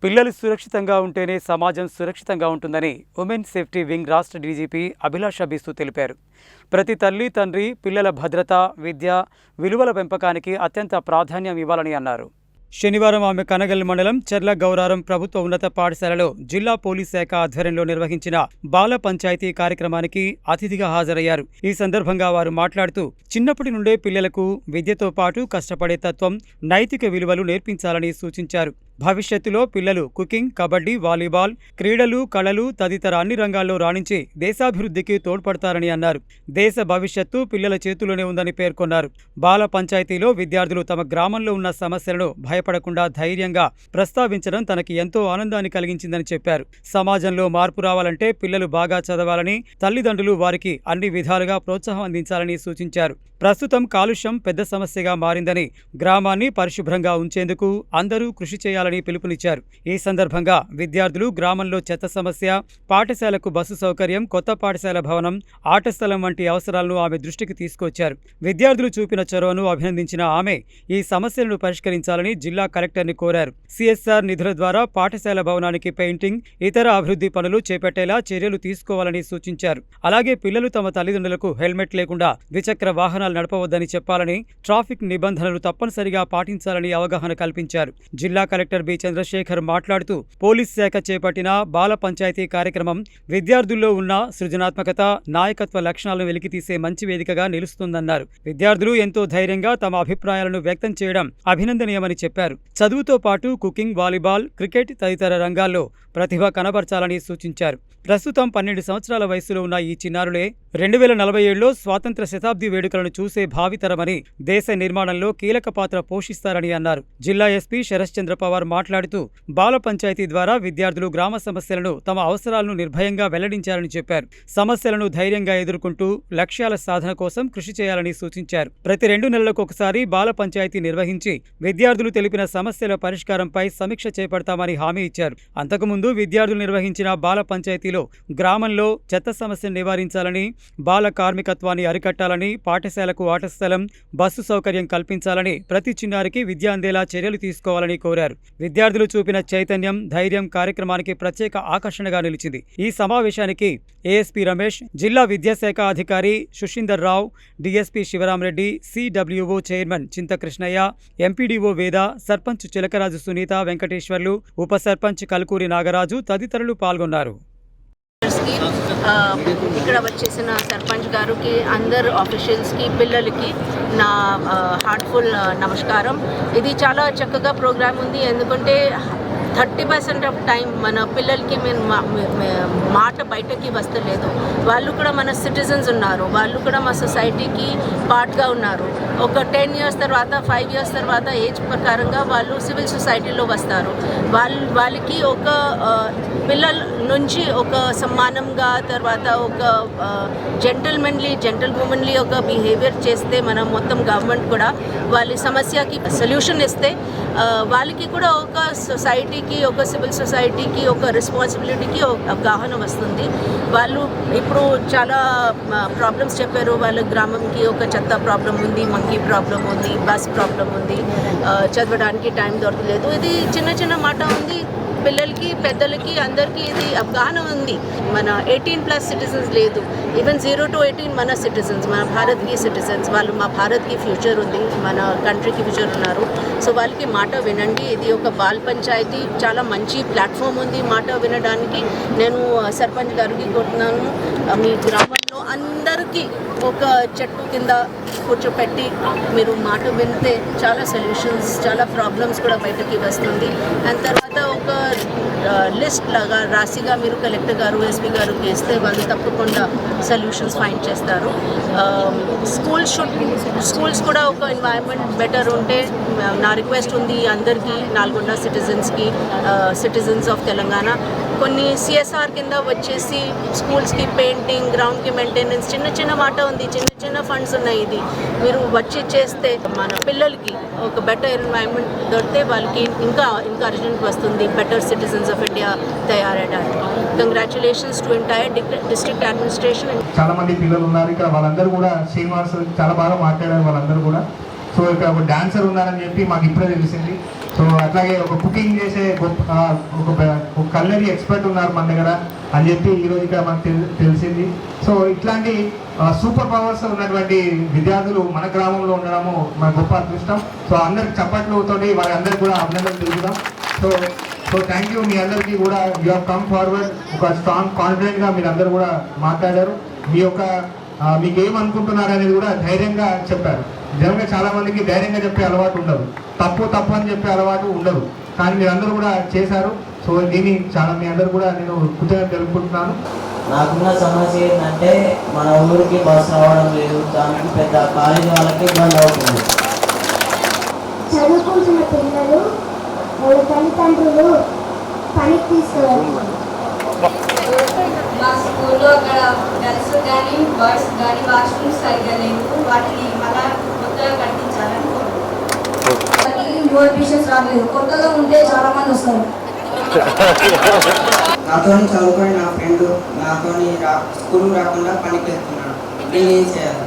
పిల్లలు సురక్షితంగా ఉంటేనే సమాజం సురక్షితంగా ఉంటుందని ఉమెన్ సేఫ్టీ వింగ్ రాష్ట్ర డీజీపీ అభిలాష బిస్తు తెలిపారు. ప్రతి తల్లి తండ్రి పిల్లల భద్రత, విద్య, విలువల పెంపకానికి అత్యంత ప్రాధాన్యం ఇవ్వాలని అన్నారు. శనివారం ఆమె కనగల్ మండలం చెర్ల గౌరారం ప్రభుత్వ ఉన్నత పాఠశాలలో జిల్లా పోలీస్ శాఖ ఆధ్వర్యంలో నిర్వహించిన బాల పంచాయతీ కార్యక్రమానికి అతిథిగా హాజరయ్యారు. ఈ సందర్భంగా వారు మాట్లాడుతూ చిన్నప్పటి నుండే పిల్లలకు విద్యతో పాటు కష్టపడే తత్వం, నైతిక విలువలు నేర్పించాలని సూచించారు. భవిష్యత్తులో పిల్లలు కుకింగ్, కబడ్డీ, వాలీబాల్, క్రీడలు, కళలు తదితర అన్ని రంగాల్లో రాణించి దేశాభివృద్ధికి తోడ్పడతారని అన్నారు. దేశ భవిష్యత్తు పిల్లల చేతుల్లోనే ఉందని పేర్కొన్నారు. బాల పంచాయతీలో విద్యార్థులు తమ గ్రామంలో ఉన్న సమస్యలను భయపడకుండా ధైర్యంగా ప్రస్తావించడం తనకి ఎంతో ఆనందాన్ని కలిగించిందని చెప్పారు. సమాజంలో మార్పు రావాలంటే పిల్లలు బాగా చదవాలని, తల్లిదండ్రులు వారికి అన్ని విధాలుగా ప్రోత్సాహం అందించాలని సూచించారు. ప్రస్తుతం కాలుష్యం పెద్ద సమస్యగా మారిందని, గ్రామాన్ని పరిశుభ్రంగా ఉంచేందుకు అందరూ కృషి చేయాలని పిలుపునిచ్చారు. ఈ సందర్భంగా విద్యార్థులు గ్రామంలో చెత్త సమస్య, పాఠశాలకు బస్సు సౌకర్యం, కొత్త పాఠశాల భవనం, ఆట స్థలం వంటి అవసరాలను ఆమె దృష్టికి తీసుకొచ్చారు. విద్యార్థులు చూపిన చొరవను అభినందించిన ఆమె ఈ సమస్యలను పరిష్కరించాలని జిల్లా కలెక్టర్ని కోరారు. సిఎస్ఆర్ నిధుల ద్వారా పాఠశాల భవనానికి పెయింటింగ్, ఇతర అభివృద్ధి పనులు చేపట్టేలా చర్యలు తీసుకోవాలని సూచించారు. అలాగే పిల్లలు తమ తల్లిదండ్రులకు హెల్మెట్ లేకుండా ద్విచక్ర వాహనాలు నడపవద్దని చెప్పాలని, ట్రాఫిక్ నిబంధనలు తప్పనిసరిగా పాటించాలని అవగాహన కల్పించారు. జిల్లా కలెక్టర్ బి చంద్రశేఖర్ మాట్లాడుతూ పోలీస్ శాఖ చేపట్టిన బాల పంచాయతీ కార్యక్రమం విద్యార్థుల్లో ఉన్న సృజనాత్మకత, నాయకత్వ లక్షణాలను వెలికితీసే మంచి వేదికగా నిలుస్తుందన్నారు. విద్యార్థులు ఎంతో ధైర్యంగా తమ అభిప్రాయాలను వ్యక్తం చేయడం అభినందనీయమని చెప్పారు. చదువుతో పాటు కుకింగ్, వాలీబాల్, క్రికెట్ తదితర రంగాల్లో ప్రతిభ కనబర్చాలని సూచించారు. ప్రస్తుతం 12 సంవత్సరాల వయసులో ఉన్న ఈ చిన్నారులే 2047లో స్వాతంత్ర శతాబ్ది వేడుకలను చూసే భావితరమని, దేశ నిర్మాణంలో కీలక పాత్ర పోషిస్తారని అన్నారు. జిల్లా ఎస్పీ శరశ్చంద్ర పవార్ మాట్లాడుతూ బాల పంచాయతీ ద్వారా విద్యార్థులు గ్రామ సమస్యలను, తమ అవసరాలను నిర్భయంగా వెల్లడించారని చెప్పారు. సమస్యలను ధైర్యంగా ఎదుర్కొంటూ లక్ష్యాల సాధన కోసం కృషి చేయాలని సూచించారు. ప్రతి 2 నెలలకు ఒకసారి బాల పంచాయతీ నిర్వహించి విద్యార్థులు తెలిపిన సమస్యల పరిష్కారంపై సమీక్ష చేపడతామని హామీ ఇచ్చారు. అంతకుముందు విద్యార్థులు నిర్వహించిన బాల పంచాయతీలో గ్రామంలో చెత్త సమస్యను నివారించాలని, బాల కార్మికత్వాన్ని అరికట్టాలని, పాఠశాలకు ఆట స్థలం, బస్సు సౌకర్యం కల్పించాలని, ప్రతి చిన్నారికి విద్య అందేలా చర్యలు తీసుకోవాలని కోరారు. విద్యార్థులు చూపిన చైతన్యం, ధైర్యం కార్యక్రమానికి ప్రత్యేక ఆకర్షణగా నిలిచింది. ఈ సమావేశానికి ఏఎస్పీ రమేష్, జిల్లా విద్యాశాఖ అధికారి Sushinder Rao, DSP Sivaramareddy, CWO chairman Chintakrishnaiah, MPDO Veda, sarpanch Chilakaraju Sunitha Venkateswarlu, ఉప సర్పంచ్ కల్కూరి నాగరాజు తదితరులు పాల్గొన్నారు. ఇక్కడ వచ్చేసిన సర్పంచ్ గారికి, అందరు ఆఫీషియల్స్కి, పిల్లలకి నా హార్ట్ఫుల్ నమస్కారం. ఇది చాలా చక్కగా ప్రోగ్రామ్ ఉంది. ఎందుకంటే 30% ఆఫ్ టైం మన పిల్లలకి మాట బయటకి వస్తలేదు. వాళ్ళు కూడా మన సిటిజన్స్ ఉన్నారు, వాళ్ళు కూడా మా సొసైటీకి పార్ట్గా ఉన్నారు. ఒక 10 ఇయర్స్ తర్వాత, 5 ఇయర్స్ తర్వాత ఏజ్ ప్రకారంగా వాళ్ళు సివిల్ సొసైటీలో వస్తారు. వాళ్ళకి ఒక పిల్లల నుంచి ఒక సమానంగా, తర్వాత ఒక జెంటల్ ఉమెన్లీ ఒక బిహేవియర్ చేస్తే మనం మొత్తం గవర్నమెంట్ కూడా వాళ్ళ సమస్యకి సొల్యూషన్ ఇస్తే వాళ్ళకి కూడా ఒక సొసైటీకి, ఒక సివిల్ సొసైటీకి ఒక రెస్పాన్సిబిలిటీకి అవగాహన వస్తుంది. వాళ్ళు ఇప్పుడు చాలా ప్రాబ్లమ్స్ చెప్పారు. వాళ్ళ గ్రామంకి ఒక చెత్త ప్రాబ్లం ఉంది, మంకీ ప్రాబ్లం ఉంది, బస్ ప్రాబ్లం ఉంది, చదవడానికి టైం దొరకలేదు. ఇది చిన్న మాట ఉంది. పిల్లలకి, పెద్దలకి, అందరికీ ఇది అవగాహన ఉంది. మన 18+ సిటిజన్స్ లేదు, ఈవెన్ 0 to 18 మన సిటిజన్స్, మన భారత్కి సిటిజన్స్. వాళ్ళు మా భారత్కి ఫ్యూచర్ ఉంది, మన కంట్రీకి ఫ్యూచర్ ఉన్నారు. సో వాళ్ళకి మాట వినండి. ఇది ఒక బాల్ పంచాయతీ చాలా మంచి ప్లాట్ఫామ్ ఉంది మాట వినడానికి. నేను సర్పంచ్ గారికి కోరుతున్నాను, మీ గ్రామంలో అందరికీ ఒక చెట్టు కింద కూర్చోపెట్టి మీరు మాట వింటే చాలా సొల్యూషన్స్, చాలా ప్రాబ్లమ్స్ కూడా బయటకి వస్తుంది. అండ్ తర్వాత ఒక లిస్ట్ లాగా రాసిగా మీరు కలెక్టర్ గారు, ఎస్పీ గారికి ఇస్తే వాళ్ళు తప్పకుండా సొల్యూషన్స్ ఫైండ్ చేస్తారు. స్కూల్స్ కూడా ఒక ఎన్వైరన్మెంట్ బెటర్ ఉంటే నా రిక్వెస్ట్ ఉంది అందరికీ, నల్గొండ సిటిజన్స్కి, సిటిజన్స్ ఆఫ్ తెలంగాణ. కొన్ని సిఎస్ఆర్ కింద వచ్చేసి స్కూల్స్కి పెయింటింగ్, గ్రౌండ్కి మెయింటెనెన్స్ చిన్న మాట ఉంది, చిన్న ఫండ్స్ ఉన్నాయి. ఇది మీరు వచ్చి చేస్తే మన పిల్లలకి ఒక బెటర్ ఎన్వైరన్మెంట్ దొరికితే వాళ్ళకి ఇంకా ఎంకరేజ్మెంట్ వస్తుంది, బెటర్ సిటిజన్స్ ఆఫ్ ఇండియా తయారయ్యడానికి. Congratulations to entire district administration. చాలా మంది పిల్లలు ఉన్నారు ఇక్కడ, వాళ్ళందరూ కూడా శ్రీనివాస్ చాలా బాగా మాట్లాడారు. వాళ్ళందరూ కూడా సో ఇక్కడ ఒక డాన్సర్ ఉన్నారని చెప్పి మాకు ఇప్పుడే తెలిసింది. సో అట్లాగే ఒక కుకింగ్ చేసే ఒక కల్నరీ ఎక్స్పర్ట్ ఉన్నారు మన దగ్గర అని చెప్పి ఈరోజు ఇక్కడ మనకు తెలిసింది. సో ఇట్లాంటి సూపర్ పవర్స్ ఉన్నటువంటి విద్యార్థులు మన గ్రామంలో ఉండడము మన గొప్ప అదృష్టం. సో అందరికి చప్పట్లతో వారి అందరికి కూడా అభినందనలు తెలుపుదాం. So thank you. మీ అందరికీ కూడా యూ హ్యావ్ కమ్ ఫార్వర్డ్, ఒక స్ట్రాంగ్ కాన్ఫిడెంట్గా మీరు అందరూ కూడా మాట్లాడారు. మీ యొక్క మీకు ఏమనుకుంటున్నారు అనేది కూడా ధైర్యంగా చెప్పారు. నిజంగా చాలా మందికి ధైర్యంగా చెప్పే అలవాటు ఉండదు, తప్పు అని చెప్పే అలవాటు ఉండదు, కానీ మీరందరూ కూడా చేశారు. సో దీన్ని చాలా మీ అందరూ కూడా నేను కృతజ్ఞత తెలుపుకుంటున్నాను. నాకున్న సమస్య ఏంటంటే మన ఊరికి బస్సు రావడం లేదు, దానికి పెద్ద కాలేజీ వాళ్ళకి ఇబ్బంది అవుతుంది. చదువుకుంటున్న పిల్లలు వాళ్ళ తల్లిదండ్రులు పనికి తీసుకువెళ్తారు. మా స్కూల్లో అక్కడ గర్ల్స్ కానీ బాయ్స్ కానీ వాష్రూమ్స్ సరిగ్గా లేవు, వాటిని మళ్ళా కొత్తగా కట్టించాలని కోరుకుంటున్నాను. మోర్ పీషన్స్ రాలేదు, కొత్తగా ఉంటే చాలా మంది వస్తారు. నాతో చదువుకొని నా ఫ్రెండ్ నాతో స్కూల్ రాకుండా పనికి వెళ్తున్నాడు. నేను ఏం చేయాలి?